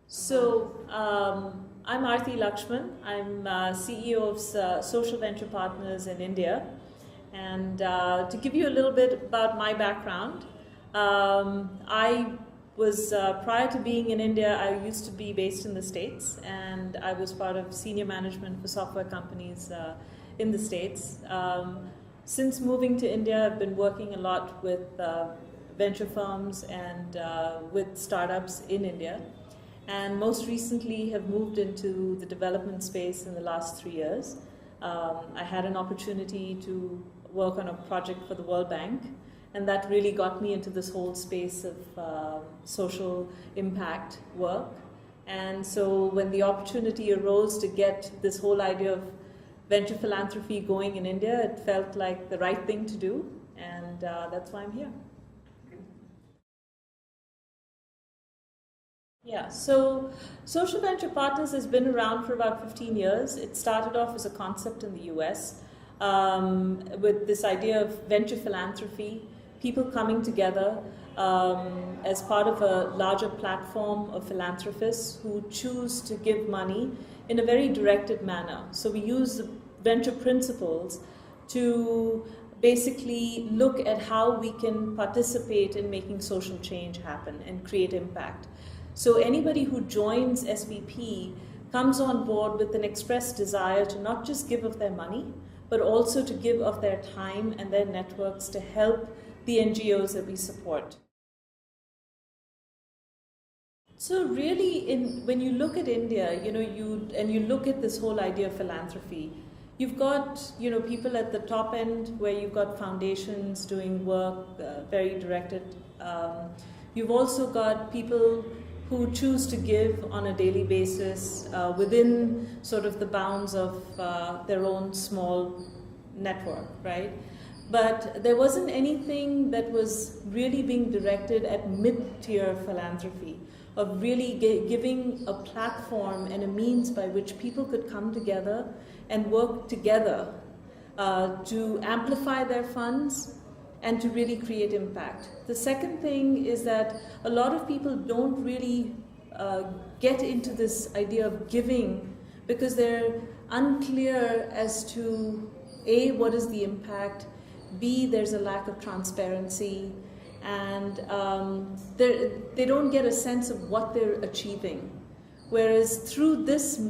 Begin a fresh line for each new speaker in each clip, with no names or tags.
I'm Aarti Lakshman. I'm CEO of Social Venture Partners in India. And to give you a little bit about my background, I was, prior to being in India, I used to be based in the States, and I was part of senior management for software companies in the States. Since moving to India, I've been working a lot with venture firms and with startups in India, and most recently have moved into the development space in the last 3 years. I had an opportunity to work on a project for the World Bank, and that really got me into this whole space of social impact work. And so when the opportunity arose to get this whole idea of venture philanthropy going in India, it felt like the right thing to do, and that's why I'm here. Yeah, so Social Venture Partners has been around for about 15 years. It started off as a concept in the US with this idea of venture philanthropy, people coming together as part of a larger platform of philanthropists who choose to give money in a very directed manner. So we use the venture principles to basically look at how we can participate in making social change happen and create impact. So anybody who joins SVP comes on board with an express desire to not just give of their money, but also to give of their time and their networks to help the NGOs that we support. So really, when you look at India, you look at this whole idea of philanthropy, you've got people at the top end where you've got foundations doing work, very directed. You've also got people who choose to give on a daily basis within sort of the bounds of their own small network, right? But there wasn't anything that was really being directed at mid-tier philanthropy, of really giving a platform and a means by which people could come together and work together to amplify their funds and to really create impact. The second thing is that a lot of people don't really get into this idea of giving because they're unclear as to A, what is the impact, B, there's a lack of transparency, and they don't get a sense of what they're achieving. Whereas through this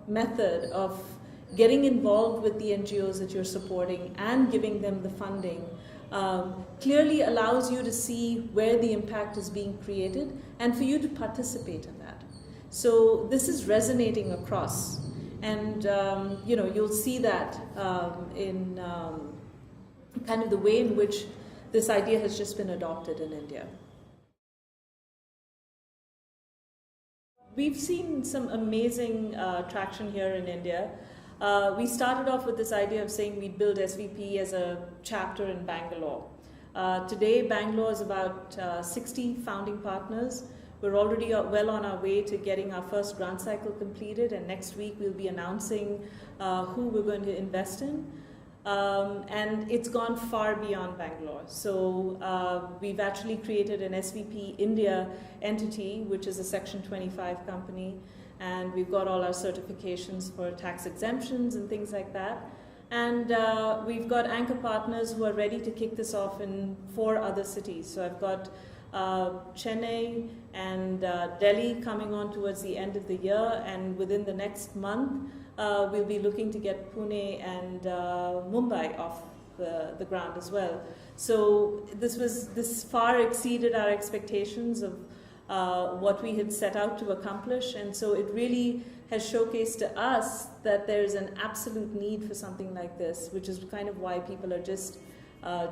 method of getting involved with the NGOs that you're supporting and giving them the funding, clearly allows you to see where the impact is being created and for you to participate in that. So this is resonating across, and you'll see that in kind of the way in which this idea has just been adopted in India. We've seen some amazing traction here in India. We started off with this idea of saying we'd build SVP as a chapter in Bangalore. Today, Bangalore is about 60 founding partners. We're already well on our way to getting our first grant cycle completed, and next week we'll be announcing who we're going to invest in. And it's gone far beyond Bangalore. So we've actually created an SVP India entity, which is a Section 25 company. And we've got all our certifications for tax exemptions and things like that. And we've got anchor partners who are ready to kick this off in 4 other cities. So I've got Chennai and Delhi coming on towards the end of the year, and within the next month we'll be looking to get Pune and Mumbai off the ground as well. So this far exceeded our expectations of what we had set out to accomplish, and so it really has showcased to us that there's an absolute need for something like this, which is kind of why people are just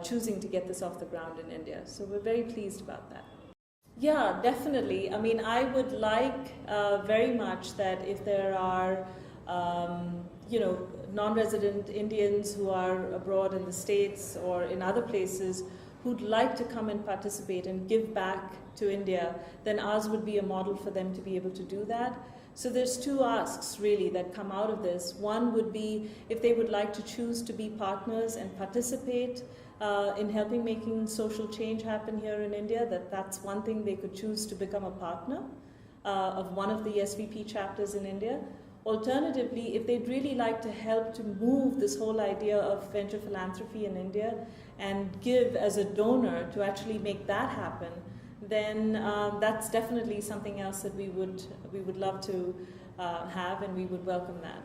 choosing to get this off the ground in India. So we're very pleased about that. Yeah, definitely. I mean, I would like very much that if there are non-resident Indians who are abroad in the States or in other places who'd like to come and participate and give back to India, then ours would be a model for them to be able to do that. So there's 2 asks really that come out of this. One would be if they would like to choose to be partners and participate in helping making social change happen here in India, that's one thing they could choose to become a partner. of one of the SVP chapters in India. Alternatively, if they'd really like to help to move this whole idea of venture philanthropy in India and give as a donor to actually make that happen, then that's definitely something else that we would love to have, and we would welcome that.